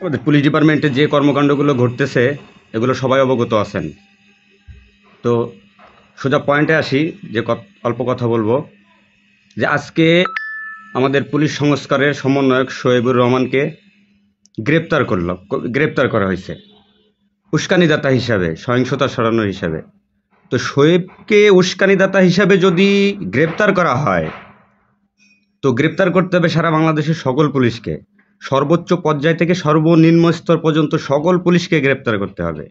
আমাদের পুলিশ ডিপার্টমেন্টে যে কর্মকাণ্ডগুলো ঘটতেছে এগুলো সবাই অবগত আছেন। তো সোজা পয়েন্টে আসি, যে অল্প কথা বলবো যে আজকে আমাদের পুলিশ সংস্কারের সমন্বয়ক শোয়েবুর রহমানকে গ্রেপ্তার করা হয়েছে উস্কানিদাতা হিসাবে, সহিংসতা ছড়ানোর হিসাবে। তো শোয়েবকে উস্কানিদাতা হিসাবে যদি গ্রেপ্তার করা হয়, তো গ্রেপ্তার করতে হবে সারা বাংলাদেশের সকল পুলিশকে, সর্বোচ্চ পর্যায় থেকে সর্বনিম্ন স্তর পর্যন্ত সকল পুলিশকে গ্রেপ্তার করতে হবে।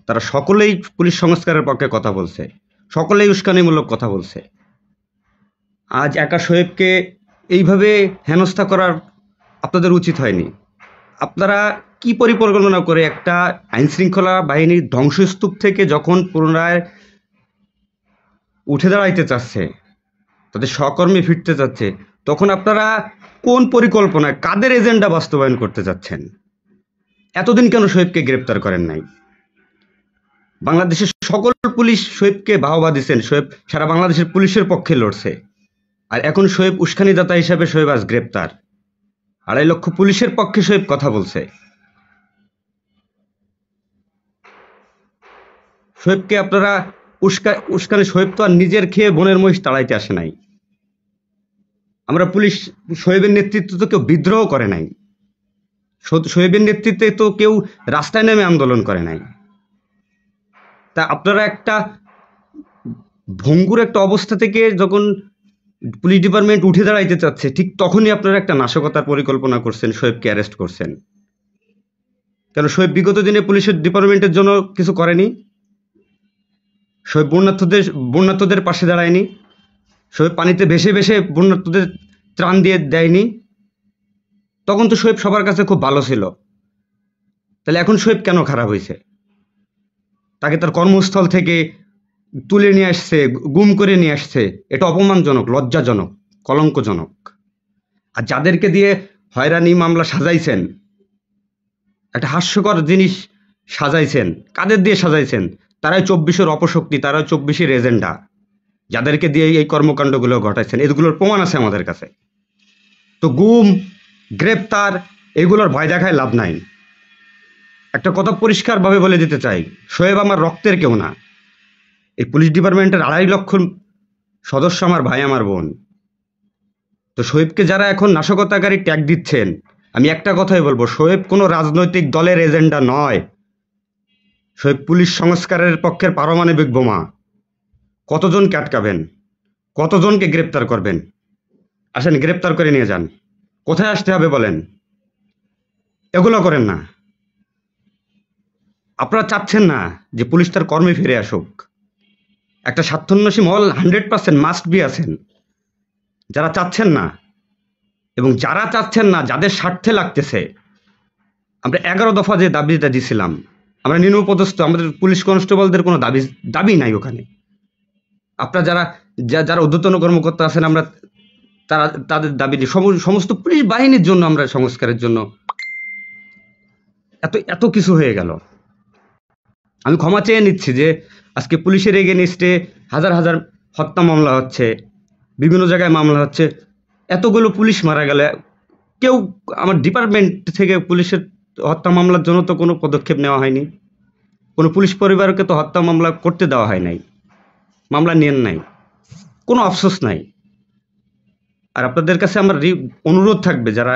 তারা সকলেই পুলিশ সংস্কারের পক্ষে কথা বলছে, সকলেই উস্কানিমূলক কথা বলছে। আজ একা শোয়েবকে এইভাবে হেনস্থা করার আপনাদের উচিত হয়নি। আপনারা কি পরিকল্পনা করে একটা আইনশৃঙ্খলা বাহিনীর ধ্বংসস্তূপ থেকে যখন পুনরায় উঠে দাঁড়াইতে চাচ্ছে, তাদের স্বকর্মে ফিরতে চাচ্ছে, তখন আপনারা কোন পরিকল্পনায় কাদের এজেন্ডা বাস্তবায়ন করতে যাচ্ছেন? এতদিন কেন শোয়েবকে গ্রেপ্তার করেন নাই? বাংলাদেশের সকল পুলিশ শোয়েবকে বাহবা দিচ্ছেন, শোয়েব সারা বাংলাদেশের পুলিশের পক্ষে লড়ছে, আর এখন শোয়েব উস্কানিদাতা হিসাবে শোয়েব আজ গ্রেপ্তার। 2.5 লক্ষ পুলিশের পক্ষে শোয়েব কথা বলছে। শোয়েবকে আপনারা উস্কানি, শোয়েব তো আর নিজের খেয়ে বোনের মহিষ তাড়াইতে আসে নাই। আমরা পুলিশ শোয়েবের নেতৃত্বে তো কেউ বিদ্রোহ করে নাই, শোয়েবের নেতৃত্বে তো কেউ রাস্তায় নেমে আন্দোলন করে নাই। তা আপনারা একটা ভঙ্গুর একটা অবস্থা থেকে যখন পুলিশ ডিপার্টমেন্ট উঠে দাঁড়াইতে চাচ্ছে, ঠিক তখনই আপনারা একটা নাশকতার পরিকল্পনা করছেন, শোয়েবকে অ্যারেস্ট করছেন। কেন শোয়েব বিগত দিনে পুলিশের ডিপার্টমেন্টের জন্য কিছু করেনি? শোয়েব বন্যার্থদের পাশে দাঁড়ায়নি? শোয়েব পানিতে ভেসে ভেসে বন্যার্থদের ত্রাণ দিয়ে দেয়নি? তখন তো শোয়েব সবার কাছে খুব ভালো ছিল। তাহলে এখন শোয়েব কেন খারাপ হয়েছে? তাকে তার কর্মস্থল থেকে তুলে নিয়ে আসছে, গুম করে নিয়ে আসছে। এটা অপমানজনক, লজ্জাজনক, কলঙ্কজনক। আর যাদেরকে দিয়ে হয়রানি মামলা সাজাইছেন, একটা হাস্যকর জিনিস সাজাইছেন, কাদের দিয়ে সাজাইছেন? তারাই 24-এর অপশক্তি, তারাই 24-এর এজেন্ডা, যাদেরকে দিয়ে এই কর্মকাণ্ডগুলো ঘটাইছেন। এগুলোর প্রমাণ আছে আমাদের কাছে। তো গুম, গ্রেপ্তার, এগুলোর ভয় দেখায় লাভ নাই। একটা কথা পরিষ্কারভাবে বলে দিতে চাই, শোয়েব আমার রক্তের কেউ না। এই পুলিশ ডিপার্টমেন্টের 2.5 লক্ষ সদস্য আমার ভাই, আমার বোন। তো শোয়েবকে যারা এখন নাশকতাকারী ট্যাগ দিচ্ছেন, আমি একটা কথাই বলবো, শোয়েব কোনো রাজনৈতিক দলের এজেন্ডা নয়। শোয়েব পুলিশ সংস্কারের পক্ষের পারমাণবিক বোমা। কতজনকে আটকাবেন? কতজনকে গ্রেপ্তার করবেন? আসেন, গ্রেপ্তার করে নিয়ে যান। কোথায় আসতে হবে বলেন? এগুলো করেন না। আপনারা চাচ্ছেন না যে পুলিশ তার কর্মে ফিরে আসুক। একটা স্বার্থন্বেষী মহল 100% মাস্ট বি আছেন, যারা চাচ্ছেন না। এবং যারা চাচ্ছেন না, যাদের স্বার্থে লাগতেছে, আমরা 11 দফা যে দাবিটা দিছিলাম, আমরা নিম্নপদস্থ আমাদের পুলিশ কনস্টেবলদের কোনো দাবি নাই ওখানে। আপনারা যারা ঊর্ধ্বতন কর্মকর্তা আছেন, আমরা তাদের দাবি দিই। সমস্ত পুলিশ বাহিনীর জন্য আমরা সংস্কারের জন্য এত কিছু হয়ে গেল। আমি ক্ষমা চেয়ে নিচ্ছি যে আজকে পুলিশের এগেনিস্টে হাজার হাজার হত্যা মামলা হচ্ছে, বিভিন্ন জায়গায় মামলা হচ্ছে। এতগুলো পুলিশ মারা গেলে কেউ আমার ডিপার্টমেন্ট থেকে পুলিশের হত্যা মামলার জন্য তো কোনো পদক্ষেপ নেওয়া হয়নি। কোনো পুলিশ পরিবারকে তো হত্যা মামলা করতে দেওয়া হয় নাই, মামলা নেন নাই, কোনো আফসোস নাই। আর আপনাদের কাছে আমার অনুরোধ থাকবে, যারা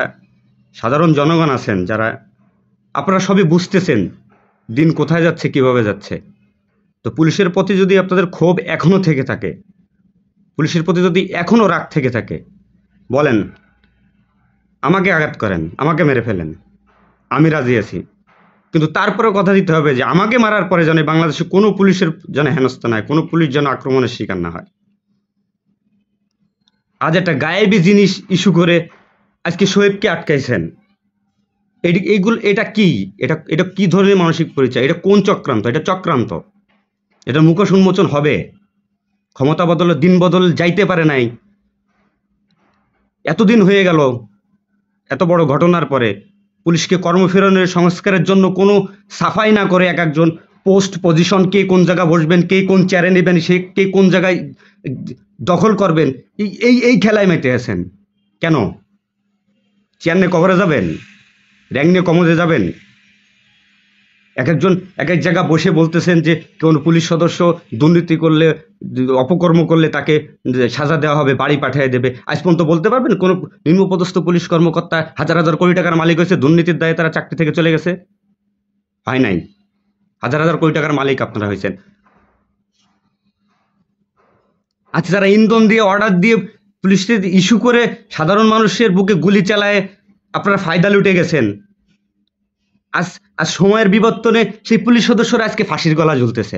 সাধারণ জনগণ আছেন, যারা আপনারা সবই বুঝতেছেন দিন কোথায় যাচ্ছে, কিভাবে যাচ্ছে। তো পুলিশের প্রতি যদি আপনাদের ক্ষোভ এখনো থেকে থাকে, পুলিশের প্রতি যদি এখনো রাগ থেকে থাকে, বলেন, আমাকে আঘাত করেন, আমাকে মেরে ফেলেন, আমি রাজি আছি। কিন্তু তারপরে কথা দিতে হবে যে আমাকে মারার পরে যেন বাংলাদেশে কোনো পুলিশের যেন হেনস্থা না হয়, কোনো পুলিশ যেন আক্রমণের শিকার না হয়। আজ একটা গায়েবী জিনিস ইস্যু করে আজকে শোয়েবকে আটকাইছেন। এটা কি? এটা কি ধরনের মানসিক পরিচয়? এটা কোন চক্রান্ত? এটা চক্রান্ত। এটা মুখোশ উন্মোচন হবে। ক্ষমতা বদলে দিন বদল যাইতে পারে নাই। এতদিন হয়ে গেল, এত বড় ঘটনার পরে পুলিশকে কর্মফেরনের সংস্কারের জন্য কোনো সাফাই না করে এক একজন পোস্ট পজিশন, কে কোন জায়গায় বসবেন, কে কোন চেয়ারে নেবেন, সে কে কোন জায়গায় দখল করবেন, এই খেলায় মেতে আছেন। কেন? চেয়ার নিয়ে কবরে যাবেন? র্যাঙ্ক নিয়ে কমতে যাবেন? এক একজন এক এক জায়গা বসে বলতেছেন যে কোন পুলিশ সদস্য দুর্নীতি করলে, অপকর্ম করলে তাকে সাজা দেওয়া হবে, বাড়ি পাঠিয়ে দেবে। আজ পর্যন্ত বলতে পারবেন কোন নিম্নপদস্থ পুলিশ কর্মকর্তা হাজার হাজার কোটি টাকার মালিক হয়েছে, দুর্নীতির দায়ে তারা চাকরি থেকে চলে গেছে? হয় নাই। হাজার হাজার কোটি টাকার মালিক আপনারা হয়েছেন। আচ্ছা, যারা ইন্ধন দিয়ে, অর্ডার দিয়ে, পুলিশের ইস্যু করে সাধারণ মানুষের বুকে গুলি চালায় আপনারা ফায়দা লুটে গেছেন, আজ আজ সময়ের বিবর্তনে সেই পুলিশ সদস্যরা আজকে ফাঁসির গলা ঝুলতেছে।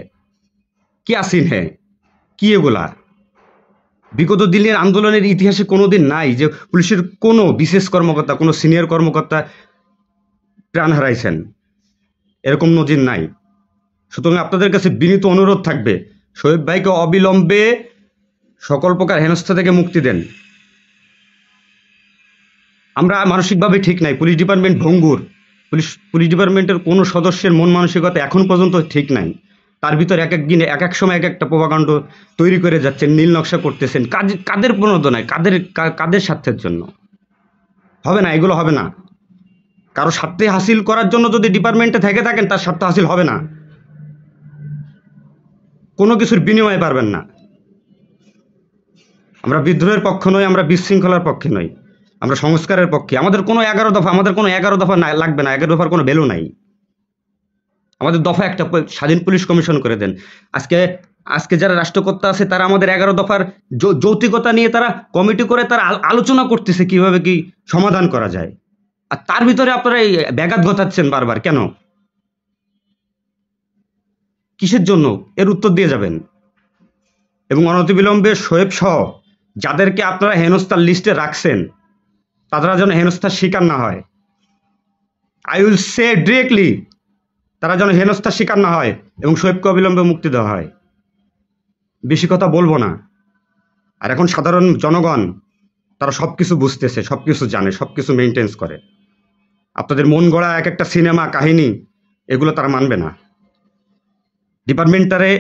কি আসিন হ্যাঁ, কি এগুলা? বিগত দিনের আন্দোলনের ইতিহাসে কোনোদিন নাই যে পুলিশের কোনো বিশেষ কর্মকর্তা, কোনো সিনিয়র কর্মকর্তা প্রাণ হারাইছেন, এরকম নজির নাই। সুতরাং আপনাদের কাছে বিনীত অনুরোধ থাকবে, শোয়েব ভাইকে অবিলম্বে সকল প্রকার হেনস্থা থেকে মুক্তি দেন। আমরা মানসিকভাবে ঠিক নাই, পুলিশ ডিপার্টমেন্ট ভঙ্গুর, পুলিশ ডিপার্টমেন্টের কোনো সদস্যের মন মানসিকতা এখন পর্যন্ত ঠিক নাই। তার ভিতর এক এক দিনে এক এক সময় এক একটা প্রভাকাণ্ড তৈরি করে যাচ্ছেন, নীল নকশা করতেছেন। কাদের প্রণোদনায়, কাদের স্বার্থের জন্য? হবে না, এগুলো হবে না। কারো স্বার্থে হাসিল করার জন্য যদি ডিপার্টমেন্টে থেকে থাকেন, তার স্বার্থ হাসিল হবে না, কোনো কিছুর বিনিময়ে পারবেন না। আমরা বিদ্রোহের পক্ষ নই, আমরা বিশৃঙ্খলার পক্ষে নই, আমরা সংস্কারের পক্ষে। আমাদের কোনো 11 দফা লাগবে না, 11 দফার কোনো ভ্যালু নাই। আমাদের দফা একটা, স্বাধীন পুলিশ কমিশন করে দেন। আজকে যারা রাষ্ট্রকর্তা আছে তারা আমাদের 11 দফার যৌক্তিকতা নিয়ে তারা কমিটি করে তারা আলোচনা করতেছে কিভাবে কি সমাধান করা যায়। আর তার ভিতরে আপনারা এই ব্যাঘাত ঘটাচ্ছেন বারবার কেন? কিসের জন্য? এর উত্তর দিয়ে যাবেন। এবং অনতিবিলম্বে শোয়েব সহ যাদেরকে আপনারা হেনস্থার লিস্টে রাখছেন, তারা যেন হেনস্থার শিকার না হয়। আই উইল সে ডিরেক্টলি, তারা যেন হেনস্থার শিকার না হয় এবং শোয়েবকে অবিলম্বে মুক্তি দেওয়া হয়। বেশি কথা বলবো না। আর এখন সাধারণ জনগণ তারা সবকিছু বুঝতেছে, সবকিছু জানে, সবকিছু মেনটেন্স করে। আপনাদের মন গড়া এক একটা সিনেমা কাহিনী এগুলো তারা মানবে না। ডিপার্টমেন্টারে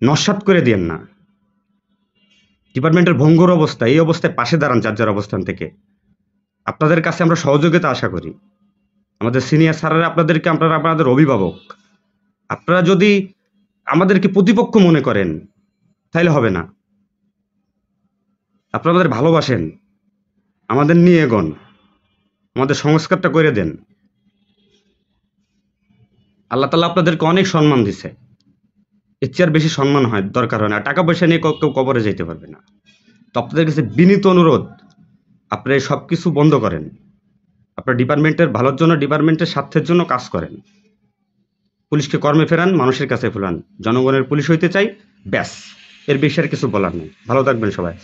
নস্যাৎ করে দিয়েন না। ডিপার্টমেন্টের ভঙ্গুর অবস্থা, এই অবস্থায় পাশে দাঁড়ান যার অবস্থান থেকে। আপনাদের কাছে আমরা সহযোগিতা আশা করি। আমাদের সিনিয়র স্যারেরা আপনাদের অভিভাবক। আপনারা যদি আমাদেরকে প্রতিপক্ষ মনে করেন তাহলে হবে না। আপনারা আমাদের ভালোবাসেন, আমাদের নিয়ে এগোন, আমাদের সংস্কারটা করে দেন। আল্লাহ তাআলা আপনাদেরকে অনেক সম্মান দিছে, এর চেয়ে আর বেশি সম্মান হয় দরকার হয় না। টাকা পয়সা নিয়ে কেউ কবরে যেতে পারবে না। তো আপনাদের কাছে বিনীত অনুরোধ, আপনারা এই সব কিছু বন্ধ করেন। আপনার ডিপার্টমেন্টের ভালোর জন্য, ডিপার্টমেন্টের স্বার্থের জন্য কাজ করেন। পুলিশকে কর্মে ফেরান, মানুষের কাছে ফেরান। জনগণের পুলিশ হইতে চাই, ব্যাস, এর বেশি আর কিছু বলার নেই। ভালো থাকবেন সবাই।